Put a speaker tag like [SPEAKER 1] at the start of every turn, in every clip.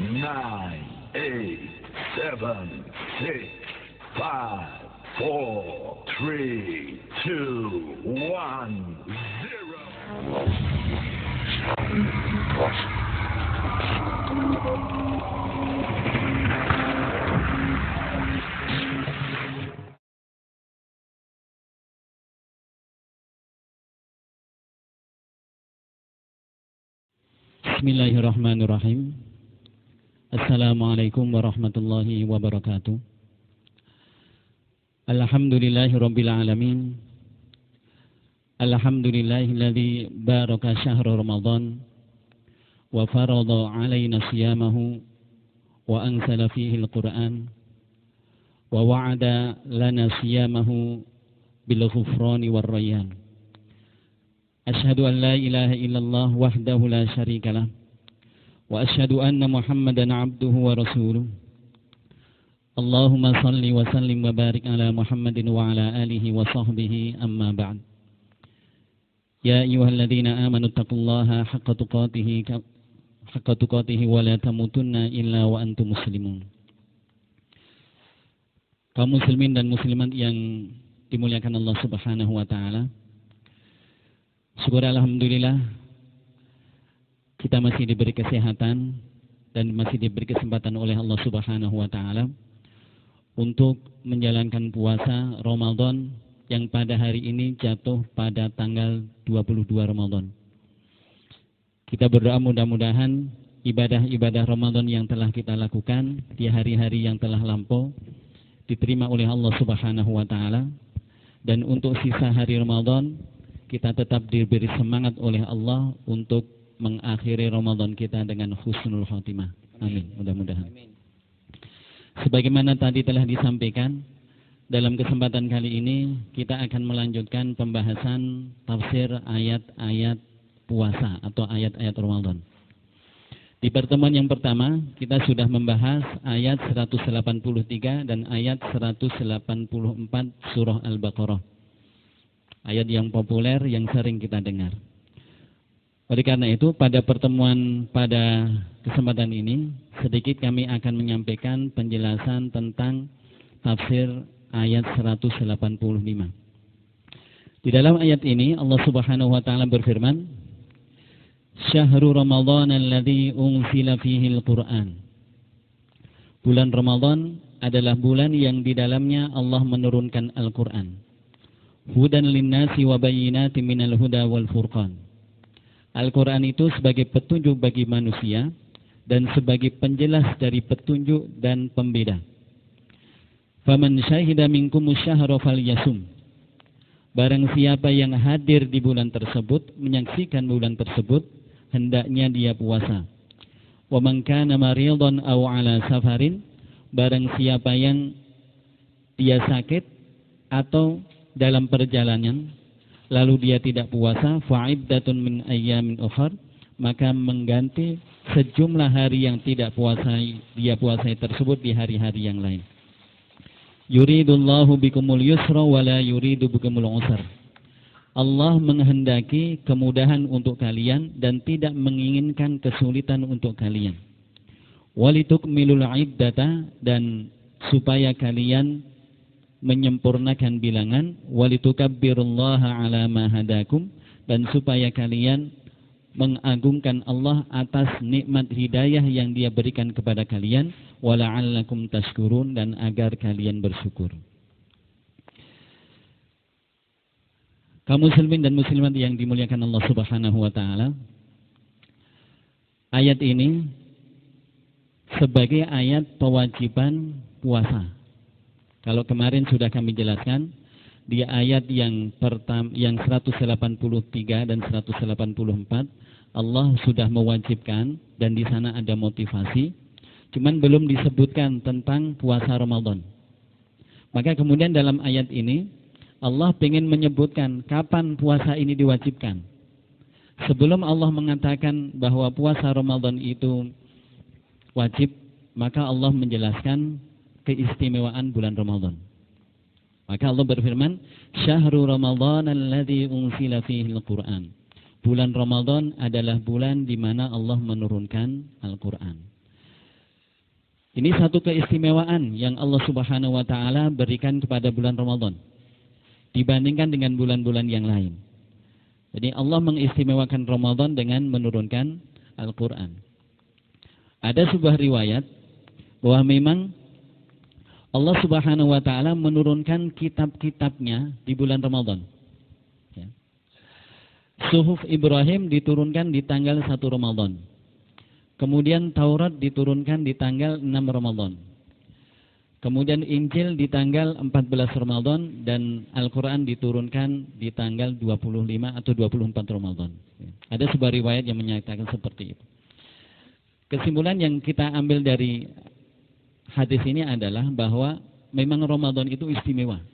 [SPEAKER 1] nine, eight, seven, six, five, four, three, two, one, zero.
[SPEAKER 2] Bismillahirrahmanirrahim. Assalamualaikum warahmatullahi wabarakatuh. Alhamdulillahi rabbil alamin. Alhamdulillahilladzi baraka syahra Ramadan wa farada alaina siyamahu wa anzala fihi al-Qur'an wa wa'ada lana siyamahu bil ghufrani war rayyan. Asyhadu an la ilaha illallah wahdahu la syarikalah wa asyhadu anna Muhammadan abduhu wa rasuluh. Allahumma salli wa sallim wa barik ala Muhammadin wa ala alihi wa sahbihi amma ba'd. Ya ayyuhalladzina amanu taqullaha haqqa tuqatih wa la tamutunna illa wa antum muslimun. Kaum muslimin dan muslimat yang dimuliakan Allah Subhanahu wa taala. Syukur alhamdulillah kita masih diberi kesehatan dan masih diberi kesempatan oleh Allah Subhanahu wa taala untuk menjalankan puasa Ramadan yang pada hari ini jatuh pada tanggal 22 Ramadan. Kita berdoa mudah-mudahan ibadah-ibadah Ramadan yang telah kita lakukan di hari-hari yang telah lampau diterima oleh Allah Subhanahu wa taala, dan untuk sisa hari Ramadan kita tetap diberi semangat oleh Allah untuk mengakhiri Ramadan kita dengan husnul khotimah. Amin. Mudah-mudahan. Sebagaimana tadi telah disampaikan, dalam kesempatan kali ini kita akan melanjutkan pembahasan tafsir ayat-ayat puasa atau ayat-ayat Ramadan. Di pertemuan yang pertama kita sudah membahas ayat 183 dan ayat 184 surah Al-Baqarah. Ayat yang populer yang sering kita dengar. Oleh karena itu pada pertemuan pada kesempatan ini sedikit kami akan menyampaikan penjelasan tentang tafsir ayat 185. Di dalam ayat ini Allah Subhanahu wa taala berfirman, Syahrul Ramadan alladzi unzila fihi al-Qur'an. Bulan Ramadan adalah bulan yang di dalamnya Allah menurunkan Al-Qur'an. Hudan linnasi wa bayyinatin minal huda wal furqan. Al-Quran itu sebagai petunjuk bagi manusia dan sebagai penjelas dari petunjuk dan pembeda. Faman syahida minkumus syahra falyasum. Barang siapa yang hadir di bulan tersebut, menyaksikan bulan tersebut, hendaknya dia puasa. Wa man kana maridan aw ala safarin, barang siapa yang dia sakit atau dalam perjalanan lalu dia tidak puasa, fa'iddatun min ayyamin ukhar, maka mengganti sejumlah hari yang tidak dia puasai tersebut di hari-hari yang lain. Yuridullahu bikumul yusra wa la yuridu bikumul usra. Allah menghendaki kemudahan untuk kalian dan tidak menginginkan kesulitan untuk kalian. Walitukmilul iddata, dan supaya kalian menyempurnakan bilangan, walitukabbirullaha ala ma hadakum, dan supaya kalian mengagungkan Allah atas nikmat hidayah yang Dia berikan kepada kalian, wala'allakum tashkurun, dan agar kalian bersyukur. Kaum muslimin dan muslimat yang dimuliakan Allah Subhanahu wa taala, ayat ini sebagai ayat kewajiban puasa. Kalau kemarin sudah kami jelaskan di ayat yang pertama, yang 183 dan 184, Allah sudah mewajibkan dan di sana ada motivasi, cuman belum disebutkan tentang puasa Ramadan. Maka kemudian dalam ayat ini Allah ingin menyebutkan kapan puasa ini diwajibkan. Sebelum Allah mengatakan bahwa puasa Ramadan itu wajib, maka Allah menjelaskan keistimewaan bulan Ramadan. Maka Allah berfirman, Syahrul Ramadan alladzi unzila fihi al-Qur'an. Bulan Ramadan adalah bulan di mana Allah menurunkan Al-Qur'an. Ini satu keistimewaan yang Allah Subhanahu wa taala berikan kepada bulan Ramadan dibandingkan dengan bulan-bulan yang lain. Jadi Allah mengistimewakan Ramadan dengan menurunkan Al-Qur'an. Ada sebuah riwayat bahwa memang Allah Subhanahu wa taala menurunkan kitab-kitabnya di bulan Ramadan. Ya. Suhuf Ibrahim diturunkan di tanggal 1 Ramadan. Kemudian Taurat diturunkan di tanggal 6 Ramadan. Kemudian Injil di tanggal 14 Ramadan dan Al-Quran diturunkan di tanggal 25 atau 24 Ramadan. Ada sebuah riwayat yang menyatakan seperti itu. Kesimpulan yang kita ambil dari hadis ini adalah bahwa memang Ramadan itu istimewa.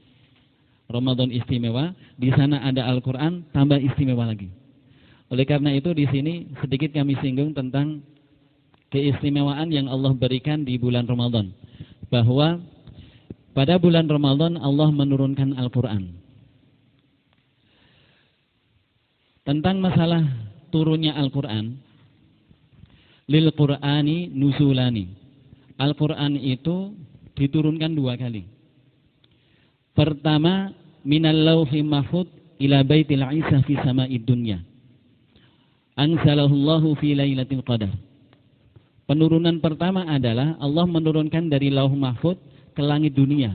[SPEAKER 2] Ramadan istimewa, di sana ada Al-Quran, tambah istimewa lagi. Oleh karena itu di sini sedikit kami singgung tentang keistimewaan yang Allah berikan di bulan Ramadan. Bahwa pada bulan Ramadan Allah menurunkan Al-Quran. Tentang masalah turunnya Al-Quran, lil Qur'ani nuzulani. Al-Quran itu diturunkan 2 kali. Pertama, minal lauhi mahfud ila baitil Isa fi sama'id dunya. Anzalahullahu fi lailatul qadar. Penurunan pertama adalah Allah menurunkan dari Lauh Mahfud ke langit dunia.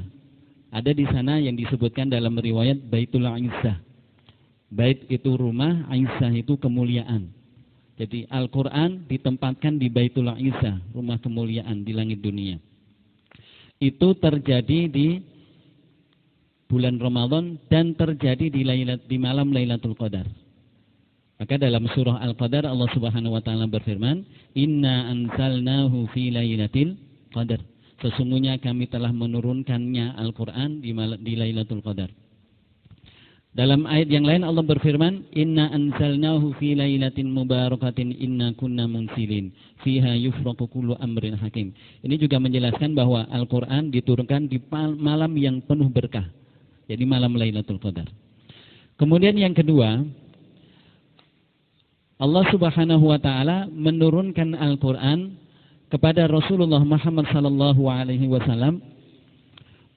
[SPEAKER 2] Ada di sana yang disebutkan dalam riwayat Baitul Izzah. Bait itu rumah, Izzah itu kemuliaan. Jadi Al-Quran ditempatkan di Baitul Izzah, rumah kemuliaan di langit dunia. Itu terjadi di bulan Ramadan dan terjadi di malam Lailatul Qadar. Maka dalam surah Al-Qadar Allah Subhanahu wa taala berfirman, "Inna anzalnahu fi lailatul qadar." Sesungguhnya kami telah menurunkannya Al-Qur'an di Lailatul Qadar. Dalam ayat yang lain Allah berfirman, "Inna anzalnahu fi lailatin mubarakatin inna kunna munzilin fiha yufraqu kullu amrin hakim." Ini juga menjelaskan bahwa Al-Qur'an diturunkan di malam yang penuh berkah. Jadi malam Lailatul Qadar. Kemudian yang kedua, Allah Subhanahu wa taala menurunkan Al-Qur'an kepada Rasulullah Muhammad sallallahu alaihi wasallam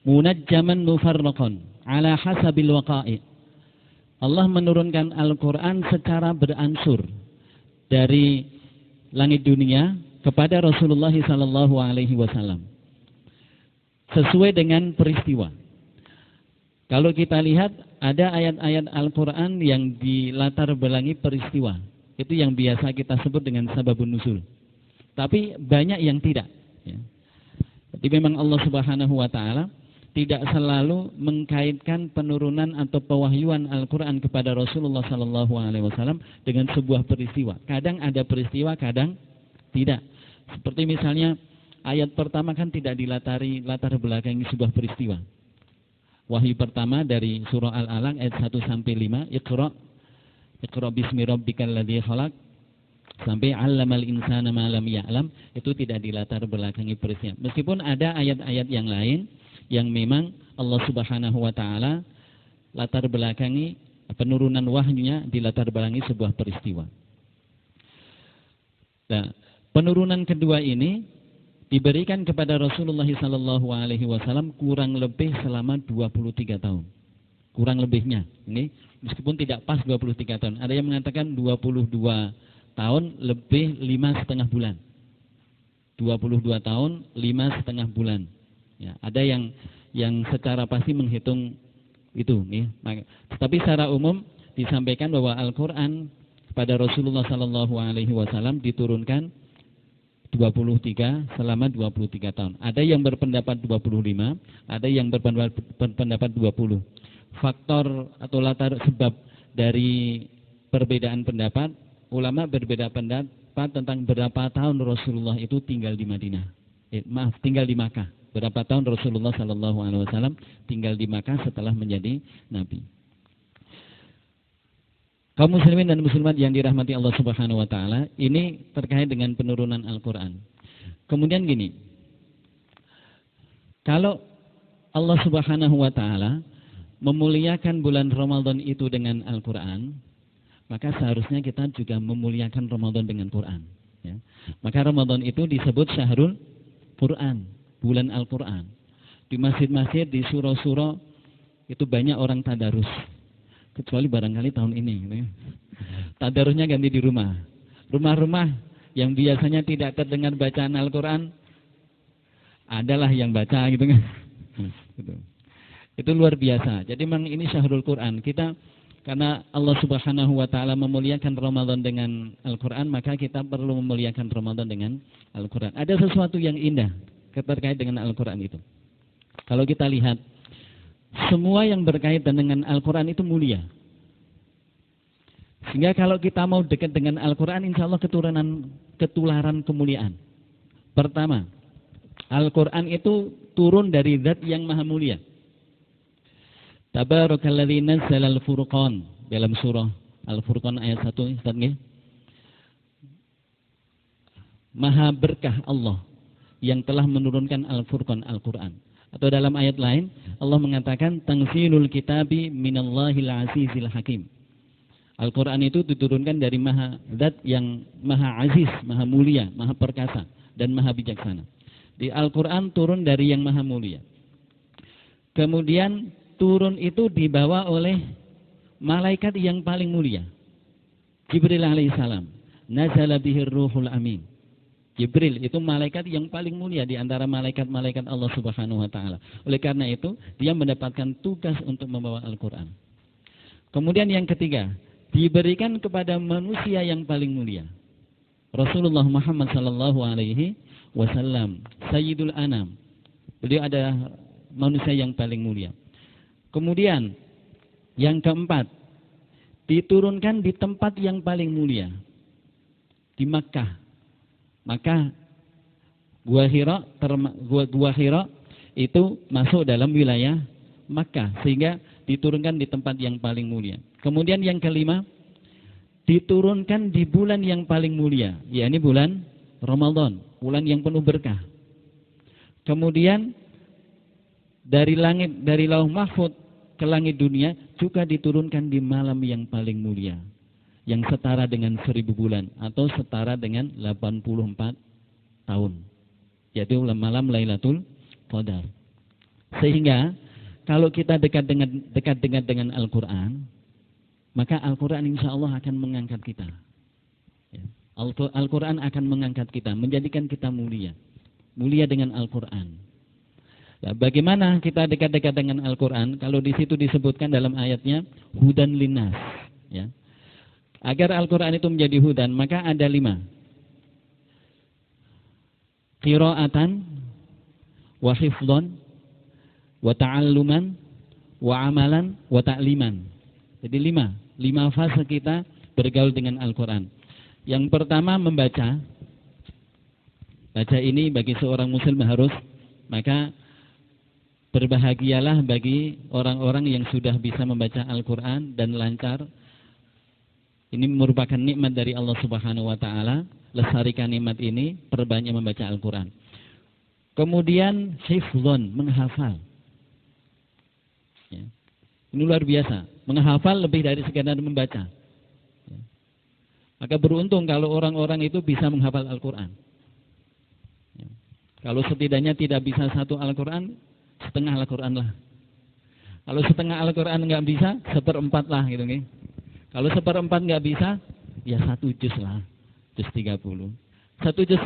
[SPEAKER 2] munajjaman mufarraqan ala hasabil waqa'i. Allah menurunkan Al-Qur'an secara beransur dari langit dunia kepada Rasulullah sallallahu alaihi wasallam sesuai dengan peristiwa. Kalau kita lihat ada ayat-ayat Al-Qur'an yang dilatar belakangi peristiwa. Itu yang biasa kita sebut dengan sababun nuzul. Tapi banyak yang tidak. Ya. Jadi memang Allah Subhanahu wa taala tidak selalu mengkaitkan penurunan atau pewahyuan Al-Quran kepada Rasulullah sallallahu alaihi wasallam dengan sebuah peristiwa. Kadang ada peristiwa, kadang tidak. Seperti misalnya ayat pertama kan tidak latar belakangi sebuah peristiwa. Wahyu pertama dari surah Al-Alaq ayat 1 sampai 5, Iqra bismi rabbikal ladzi khalaq sampai 'allamal insana ma lam ya'lam, itu tidak dilatar belakangi peristiwa. Meskipun ada ayat-ayat yang lain yang memang Allah Subhanahu wa taala latar belakangi penurunan wahyunya dilatar belakangi sebuah peristiwa. Nah, penurunan kedua ini diberikan kepada Rasulullah sallallahu alaihi wasallam kurang lebih selama 23 tahun. Kurang lebihnya. Ini meskipun tidak pas 23 tahun. Ada yang mengatakan 22 tahun lebih 5,5 bulan. 22 tahun 5,5 bulan. Ya, ada yang secara pasti menghitung itu nih. Tapi secara umum disampaikan bahwa Al-Qur'an pada Rasulullah sallallahu alaihi wasallam diturunkan selama 23 tahun. Ada yang berpendapat 25, ada yang berpendapat 20. Faktor atau latar sebab dari perbedaan pendapat, ulama berbeda pendapat tentang berapa tahun Rasulullah itu tinggal di Madinah. Tinggal di Makkah. Berapa tahun Rasulullah sallallahu alaihi wasallam tinggal di Makkah setelah menjadi nabi. Kaum muslimin dan muslimat yang dirahmati Allah Subhanahu wa taala, ini terkait dengan penurunan Al-Qur'an. Kemudian gini. Kalau Allah Subhanahu wa taala memuliakan bulan Ramadan itu dengan Al-Quran, maka seharusnya kita juga memuliakan Ramadan dengan Quran. Ya. Maka Ramadan itu disebut syahrul Quran, bulan Al-Quran. Di masjid-masjid, di surau-surau itu banyak orang tadarus. Kecuali barangkali tahun ini gitu ya. Tadarusnya ganti di rumah. Rumah-rumah yang biasanya tidak terdengar bacaan Al-Quran, adalah yang baca gitu kan. Gitu. Itu luar biasa. Jadi memang ini syahrul Quran. Kita karena Allah Subhanahu wa taala memuliakan Ramadan dengan Al-Quran, maka kita perlu memuliakan Ramadan dengan Al-Quran. Ada sesuatu yang indah terkait dengan Al-Quran itu. Kalau kita lihat, semua yang berkaitan dengan Al-Quran itu mulia. Sehingga kalau kita mau dekat dengan Al-Quran, insya Allah ketularan kemuliaan. Pertama, Al-Quran itu turun dari zat yang maha mulia. Tabarakalladzi nazzala al-furqan, dalam surah Al-Furqan ayat 1, Ustaz nggih. Maha berkah Allah yang telah menurunkan Al-Furqan, Al-Quran. Atau dalam ayat lain Allah mengatakan tanzilul kitabi minallahil azizil hakim. Al-Quran itu diturunkan dari zat yang maha aziz, maha mulia, maha perkasa dan maha bijaksana. Di Al-Quran turun dari yang maha mulia. Kemudian turun itu dibawa oleh malaikat yang paling mulia, Jibril alaihissalam. Nazala bihir ruhul amin. Jibril itu malaikat yang paling mulia di antara malaikat-malaikat Allah Subhanahu wa taala. Oleh karena itu, dia mendapatkan tugas untuk membawa Al-Quran. Kemudian yang ketiga, diberikan kepada manusia yang paling mulia, Rasulullah Muhammad sallallahu alaihi wasallam, Sayyidul Anam. Beliau adalah manusia yang paling mulia. Kemudian yang keempat, diturunkan di tempat yang paling mulia, di Makkah. Maka Gua Hira itu masuk dalam wilayah Makkah, sehingga diturunkan di tempat yang paling mulia. Kemudian yang kelima, diturunkan di bulan yang paling mulia, yakni bulan Ramadan, bulan yang penuh berkah. Kemudian dari langit, dari Lauh Mahfuz ke langit dunia juga diturunkan di malam yang paling mulia, yang setara dengan 1000 bulan atau setara dengan 84 tahun, yaitu malam Lailatul Qadar. Sehingga kalau kita dekat dengan Al-Quran, maka Al-Quran insya Allah akan mengangkat kita. Al-Quran akan mengangkat kita, menjadikan kita mulia. Mulia dengan Al-Quran. Nah, bagaimana kita dekat-dekat dengan Al-Quran? Kalau di situ disebutkan dalam ayatnya, hudan linnas. Ya. Agar Al-Quran itu menjadi hudan, maka ada 5. Qira'atan, wa hifdhan, wa ta'alluman, wa amalan, wa ta'liman. Jadi 5 fase kita bergaul dengan Al-Quran. Yang pertama membaca. Baca ini bagi seorang muslim harus, maka berbahagialah bagi orang-orang yang sudah bisa membaca Al-Quran dan lancar. Ini merupakan nikmat dari Allah Subhanahu wa taala. Lestarikan nikmat ini, perbanyak membaca Al-Quran. Kemudian hifdzon, menghafal. Ya. Ini luar biasa. Menghafal lebih dari sekadar membaca. Ya. Maka beruntung kalau orang-orang itu bisa menghafal Al-Quran. Ya. Kalau setidaknya tidak bisa 1 Al-Quran, setengah Al-Quran lah. Kalau setengah Al-Quran nggak bisa, 1/4 lah gitu nih. Kalau 1/4 nggak bisa, ya 1 juz lah, juz 30. 1 juz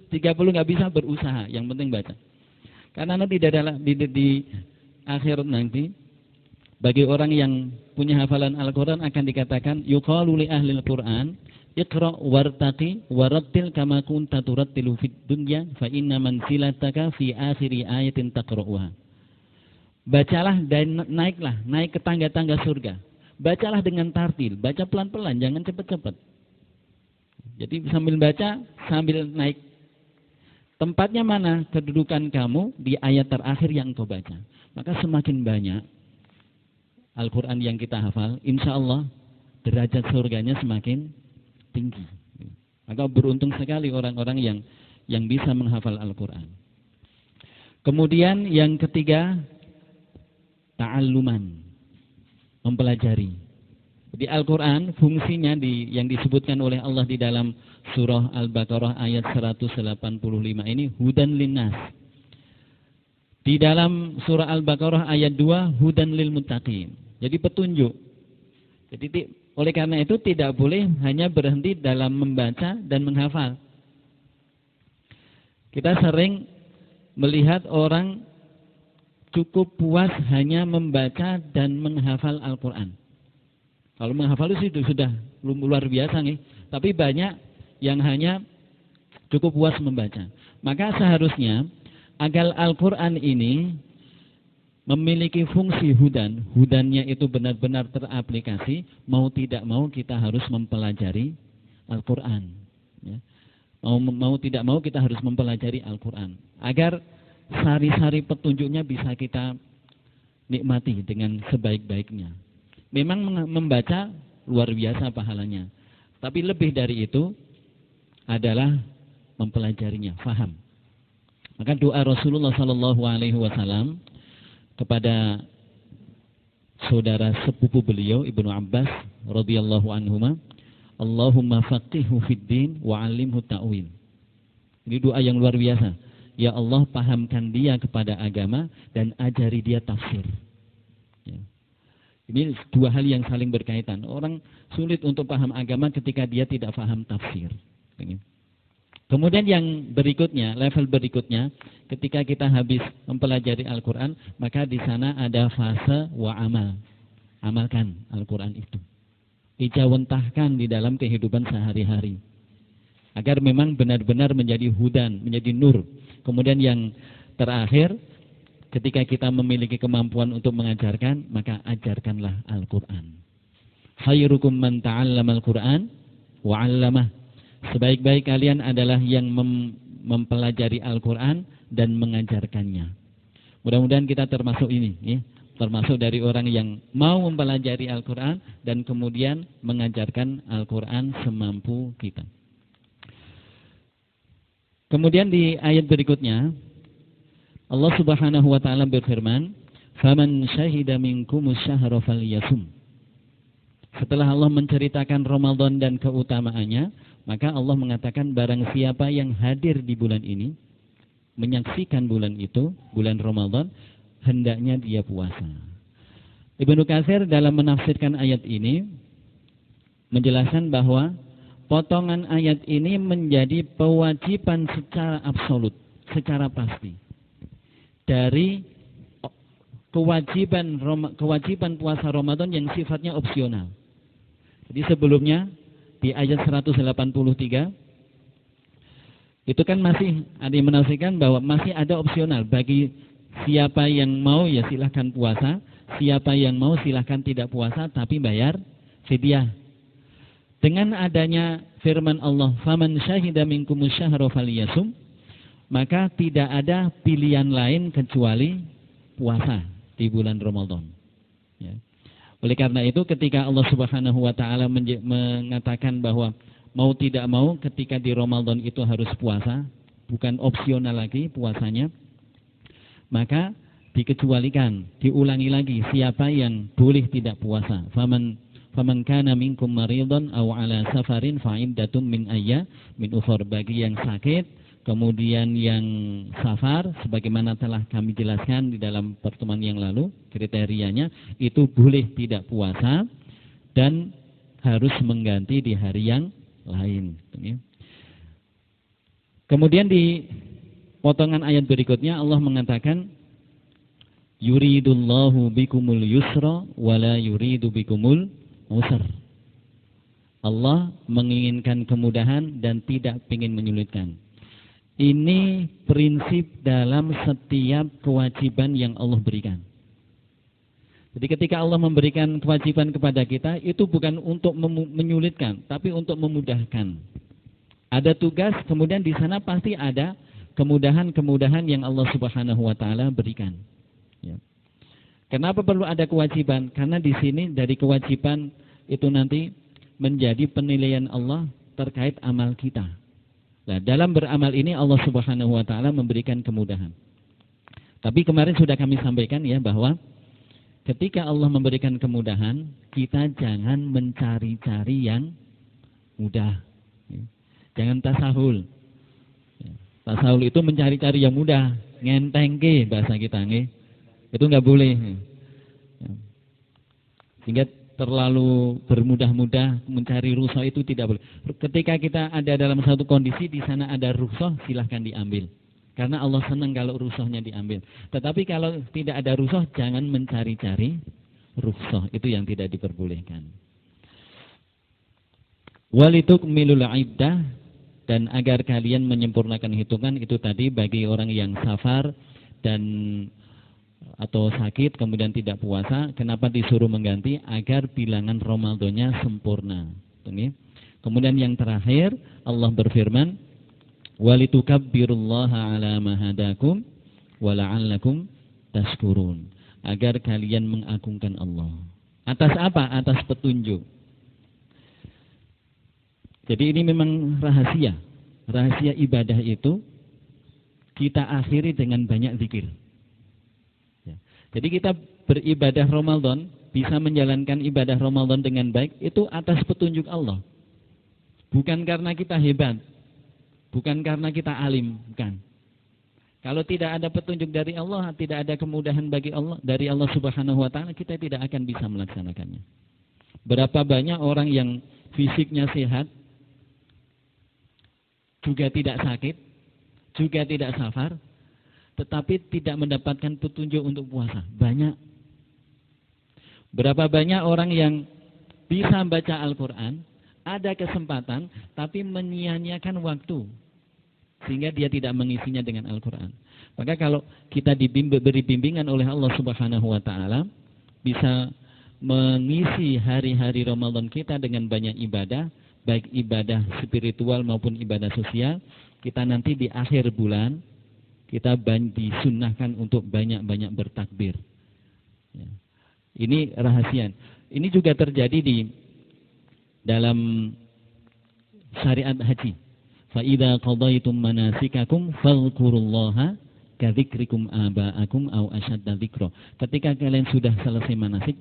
[SPEAKER 2] 30 nggak bisa, berusaha, yang penting baca. Karena nanti di akhirat nanti, bagi orang yang punya hafalan Al-Quran akan dikatakan, yuqalu li ahlil Quran, iqra' wartaqi warattil kama kunta turattilu fid dunya fa inna manzilataka fi akhiri ayatin taqra'uha. Bacalah dan naiklah, naik ke tangga-tangga surga. Bacalah dengan tartil, baca pelan-pelan, jangan cepat-cepat. Jadi sambil baca, sambil naik. Tempatnya mana? Kedudukan kamu di ayat terakhir yang engkau baca. Maka semakin banyak Al-Quran yang kita hafal, insya Allah derajat surganya semakin tinggi. Maka beruntung sekali orang-orang yang bisa menghafal Al-Quran. Kemudian yang ketiga, ta'alluman, mempelajari. Di Al-Quran fungsinya yang disebutkan oleh Allah di dalam surah Al-Baqarah ayat 185 ini hudan linnas. Di dalam surah Al-Baqarah ayat 2 hudan lil muttaqin. Jadi petunjuk. Jadi oleh karena itu tidak boleh hanya berhenti dalam membaca dan menghafal. Kita sering melihat orang cukup puas hanya membaca dan menghafal Al-Quran. Kalau menghafal itu sudah luar biasa nih. Tapi banyak yang hanya cukup puas membaca. Maka seharusnya agar Al-Quran ini memiliki fungsi hudan. Hudannya itu benar-benar teraplikasi. Mau tidak mau kita harus mempelajari Al-Quran. Ya. Mau tidak mau kita harus mempelajari Al-Quran. Agar sari-sari petunjuknya bisa kita nikmati dengan sebaik-baiknya. Memang membaca luar biasa pahalanya. Tapi lebih dari itu adalah mempelajarinya, faham. Maka doa Rasulullah SAW kepada saudara sepupu beliau Ibnu Abbas radhiyallahu anhuma, Allahumma faqihhu fid din wa 'allimhu ta'wil. Ini doa yang luar biasa. Ya Allah, pahamkan dia kepada agama dan ajari dia tafsir. Ya. Ini dua hal yang saling berkaitan. Orang sulit untuk paham agama ketika dia tidak paham tafsir. Kemudian yang berikutnya, level berikutnya, ketika kita habis mempelajari Al-Quran, maka di sana ada fase wa amal. Amalkan Al-Quran itu. Ijawantahkan di dalam kehidupan sehari-hari. Agar memang benar-benar menjadi hudan, menjadi nur. Kemudian yang terakhir, ketika kita memiliki kemampuan untuk mengajarkan, maka ajarkanlah Al-Quran. Khairukum man ta'allama Al-Quran wa 'allamah. Sebaik-baik kalian adalah yang mempelajari Al-Quran dan mengajarkannya. Mudah-mudahan kita termasuk ini, ya. Termasuk dari orang yang mau mempelajari Al-Quran dan kemudian mengajarkan Al-Quran semampu kita. Kemudian di ayat berikutnya Allah Subhanahu wa taala berfirman, "Faman syahida minkumus syahra falyasum." Setelah Allah menceritakan Ramadan dan keutamaannya, maka Allah mengatakan barang siapa yang hadir di bulan ini, menyaksikan bulan itu, bulan Ramadan, hendaknya dia puasa. Ibnu Katsir dalam menafsirkan ayat ini menjelaskan bahwa potongan ayat ini menjadi kewajiban secara absolut, secara pasti. Dari kewajiban puasa Ramadan yang sifatnya opsional. Jadi sebelumnya di ayat 183 itu kan masih ada yang menafsirkan bahwa masih ada opsional bagi siapa yang mau ya silahkan puasa, siapa yang mau silahkan tidak puasa tapi bayar fidyah. Dengan adanya firman Allah, "Faman syahida minkumus syahra falyasum," maka tidak ada pilihan lain kecuali puasa di bulan Ramadan. Ya. Oleh karena itu ketika Allah Subhanahu wa taala mengatakan bahwa mau tidak mau ketika di Ramadan itu harus puasa, bukan opsional lagi puasanya, maka dikecualikan, diulangi lagi siapa yang boleh tidak puasa. Faman kana minkum maridun aw ala safarin fa iddatum min ayyamin ukhra, bagi yang sakit, kemudian yang safar sebagaimana telah kami jelaskan di dalam pertemuan yang lalu, kriterianya itu boleh tidak puasa dan harus mengganti di hari yang lain. Kemudian di potongan ayat berikutnya Allah mengatakan yuridullahu bikumul yusra wala yuridu bikumul usra. Allah menginginkan kemudahan dan tidak ingin menyulitkan. Ini prinsip dalam setiap kewajiban yang Allah berikan. Jadi ketika Allah memberikan kewajiban kepada kita, itu bukan untuk menyulitkan, tapi untuk memudahkan. Ada tugas, kemudian di sana pasti ada kemudahan-kemudahan yang Allah Subhanahu wa taala berikan. Ya. Kenapa perlu ada kewajiban? Karena di sini dari kewajiban itu nanti menjadi penilaian Allah terkait amal kita. Nah, dalam beramal ini Allah Subhanahu wa taala memberikan kemudahan. Tapi kemarin sudah kami sampaikan ya bahwa ketika Allah memberikan kemudahan, kita jangan mencari-cari yang mudah. Jangan tasahul. Tasawul itu mencari-cari yang mudah, ngentengke bahasa kita nggih. Itu enggak boleh. Sehingga terlalu bermudah-mudah mencari rukhsah itu tidak boleh. Ketika kita ada dalam satu kondisi di sana ada rukhsah, silahkan diambil. Karena Allah senang kalau rukhsahnya diambil. Tetapi kalau tidak ada rukhsah, jangan mencari-cari rukhsah. Itu yang tidak diperbolehkan. Walitukmilul iddah, dan agar kalian menyempurnakan hitungan itu tadi bagi orang yang safar dan atau sakit kemudian tidak puasa, kenapa disuruh mengganti? Agar bilangan Ramadannya sempurna. Kemudian yang terakhir Allah berfirman, walitukabbirullaha ala ma hadakum wa la'allakum tashkurun, agar kalian mengagungkan Allah. Atas apa? Atas petunjuk. Jadi ini memang rahasia. Rahasia ibadah itu kita akhiri dengan banyak zikir. Ya. Jadi kita beribadah Ramadan, bisa menjalankan ibadah Ramadan dengan baik, itu atas petunjuk Allah. Bukan karena kita hebat, bukan karena kita alim, bukan. Kalau tidak ada petunjuk dari Allah, tidak ada kemudahan bagi Allah dari Allah Subhanahu wa taala, kita tidak akan bisa melaksanakannya. Berapa banyak orang yang fisiknya sehat, juga tidak sakit, juga tidak safar, tetapi tidak mendapatkan petunjuk untuk puasa. Banyak. Berapa banyak orang yang bisa baca Al-Quran, ada kesempatan, tapi menyia-nyiakan waktu, sehingga dia tidak mengisinya dengan Al-Quran. Maka kalau kita diberi bimbingan oleh Allah Subhanahu wa taala, bisa mengisi hari-hari Ramadan kita dengan banyak ibadah, baik ibadah spiritual maupun ibadah sosial, kita nanti di akhir bulan kita disunnahkan untuk banyak-banyak bertakbir. Ya. Ini rahasia. Ini juga terjadi di dalam syariat haji. Fa idza qadaytum manasikakum fadhkurullaha kadzikrikum aba'akum aw asyadda dzikra. Ketika kalian sudah selesai manasik,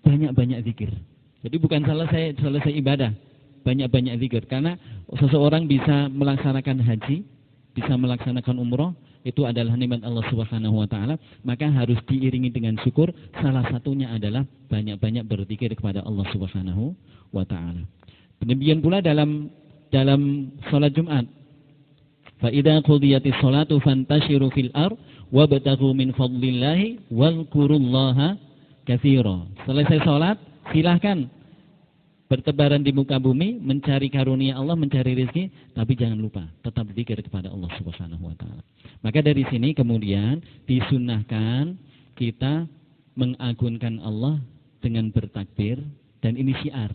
[SPEAKER 2] banyak-banyak zikir. Jadi bukan selesai ibadah, banyak-banyak zikir. Karena seseorang bisa melaksanakan haji, bisa melaksanakan umroh, itu adalah nikmat Allah Subhanahu wa taala, maka harus diiringi dengan syukur. Salah satunya adalah banyak-banyak berzikir kepada Allah Subhanahu wa taala. Demikian pula dalam salat Jumat. Fa idza qudiyatis shalatu fantashiru fil ard wabtaghu min fadlillahi wadhkurullaha katsira. Selesai salat, silahkan bertebaran di muka bumi, mencari karunia Allah, mencari rezeki, tapi jangan lupa tetap zikir kepada Allah Subhanahu wa taala. Maka dari sini kemudian disunnahkan kita mengagungkan Allah dengan bertakbir, dan ini syiar.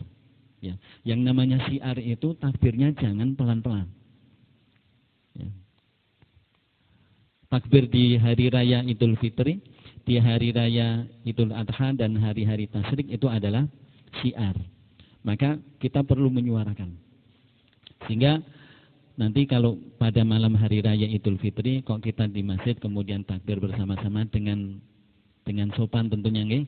[SPEAKER 2] Ya. Yang namanya syiar itu takbirnya jangan pelan-pelan. Ya. Takbir di hari raya Idul Fitri, di hari raya Idul Adha dan hari-hari tasyrik itu adalah syiar. Maka kita perlu menyuarakan. Sehingga nanti kalau pada malam hari raya Idul Fitri, kok kita di masjid kemudian takbir bersama-sama dengan sopan tentunya nggih.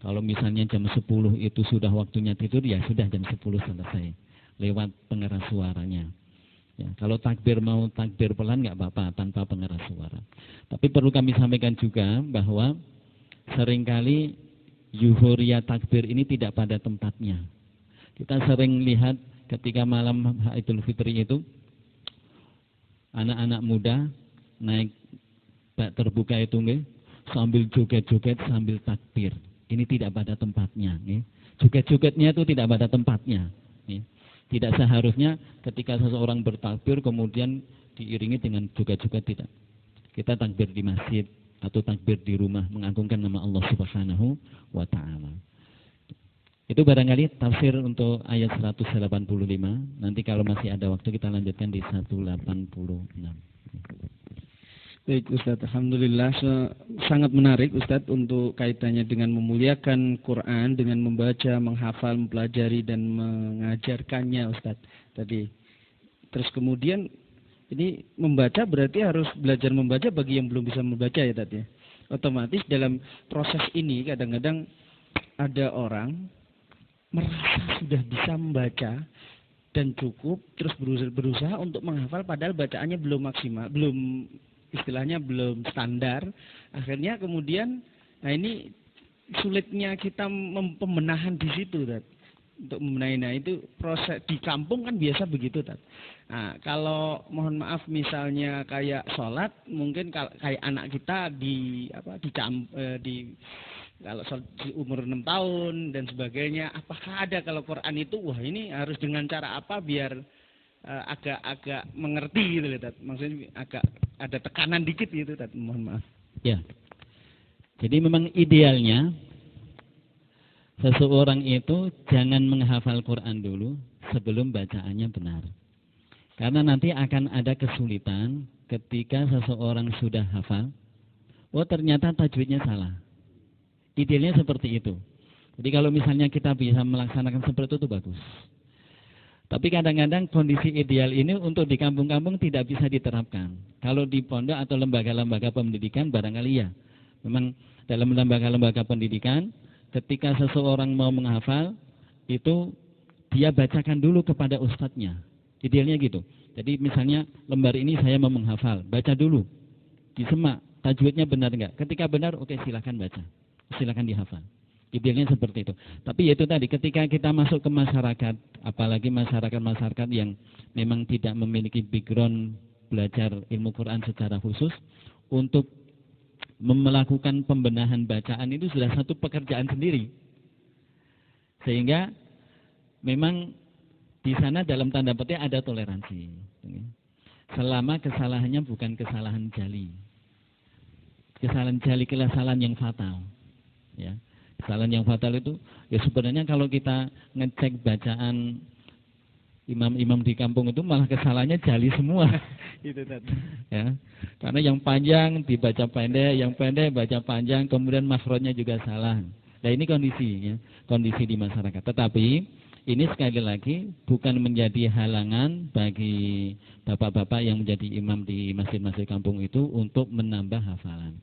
[SPEAKER 2] Kalau misalnya jam 10 itu sudah waktunya tidur, ya sudah jam 10 selesai. Lewat pengeras suaranya. Ya, kalau takbir mau takbir pelan nggak apa-apa tanpa pengeras suara. Tapi perlu kami sampaikan juga bahwa seringkali euforia takbir ini tidak pada tempatnya. Kita sering lihat ketika malam Idul Fitri itu, anak-anak muda naik bak terbuka itu nggih, sambil joget-joget sambil takbir. Ini tidak pada tempatnya. Joget-jogetnya itu tidak pada tempatnya. Tidak seharusnya ketika seseorang bertakbir kemudian diiringi dengan joget-joget, tidak. Kita takbir di masjid atau takbir di rumah mengagungkan nama Allah Subhanahu wa taala. Itu barangkali tafsir untuk ayat 185. Nanti kalau masih ada waktu kita lanjutkan di 186.
[SPEAKER 3] Baik Ustadz, alhamdulillah sangat menarik Ustadz untuk kaitannya dengan memuliakan Quran, dengan membaca, menghafal, mempelajari dan mengajarkannya Ustadz tadi. Terus kemudian ini membaca berarti harus belajar membaca bagi yang belum bisa membaca ya Ustadz ya. Otomatis dalam proses ini kadang-kadang ada orang merasa sudah bisa membaca, dan cukup, terus berusaha untuk menghafal padahal bacaannya belum maksimal, belum istilahnya belum standar. Akhirnya kemudian, nah ini sulitnya kita pembenahan di situ, Tat. Untuk membenahi, nah itu proses di kampung kan biasa begitu, Tat. Nah, kalau mohon maaf misalnya kayak sholat, mungkin kayak anak kita di kalau di umur 6 tahun dan sebagainya, apakah ada kalau Quran itu, wah ini harus dengan cara apa biar agak-agak mengerti gitu, Tat. Maksudnya agak ada tekanan dikit gitu, Tat. Mohon maaf.
[SPEAKER 2] Ya. Jadi memang idealnya seseorang itu jangan menghafal Quran dulu sebelum bacaannya benar. Karena nanti akan ada kesulitan ketika seseorang sudah hafal, oh ternyata tajwidnya salah. Idealnya seperti itu. Jadi kalau misalnya kita bisa melaksanakan seperti itu bagus. Tapi kadang-kadang kondisi ideal ini untuk di kampung-kampung tidak bisa diterapkan. Kalau di pondok atau lembaga-lembaga pendidikan barangkali ya. Memang dalam lembaga-lembaga pendidikan ketika seseorang mau menghafal, itu dia bacakan dulu kepada ustadznya. Idealnya gitu. Jadi misalnya lembar ini saya mau menghafal, baca dulu. Disemak, tajwidnya benar enggak? Ketika benar, oke silakan baca. Silakan dihafal. Idealnya seperti itu. Tapi itu tadi, ketika kita masuk ke masyarakat, apalagi masyarakat-masyarakat yang memang tidak memiliki background belajar ilmu Quran secara khusus, untuk melakukan pembenahan bacaan itu sudah satu pekerjaan sendiri. Sehingga memang di sana dalam tanda petik ada toleransi. Selama kesalahannya bukan kesalahan jali. Kesalahan jali, kesalahan yang fatal. Ya. Kesalahan yang fatal itu ya sebenarnya kalau kita ngecek bacaan imam-imam di kampung itu malah kesalahannya jali semua.
[SPEAKER 3] Itu tadi.
[SPEAKER 2] Ya. Karena yang panjang dibaca pendek, yang pendek baca panjang, kemudian makhrajnya juga salah. Nah ini kondisi ya, kondisi di masyarakat. Tetapi ini sekali lagi bukan menjadi halangan bagi bapak-bapak yang menjadi imam di masjid-masjid kampung itu untuk menambah hafalan.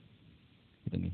[SPEAKER 2] Gitu nih.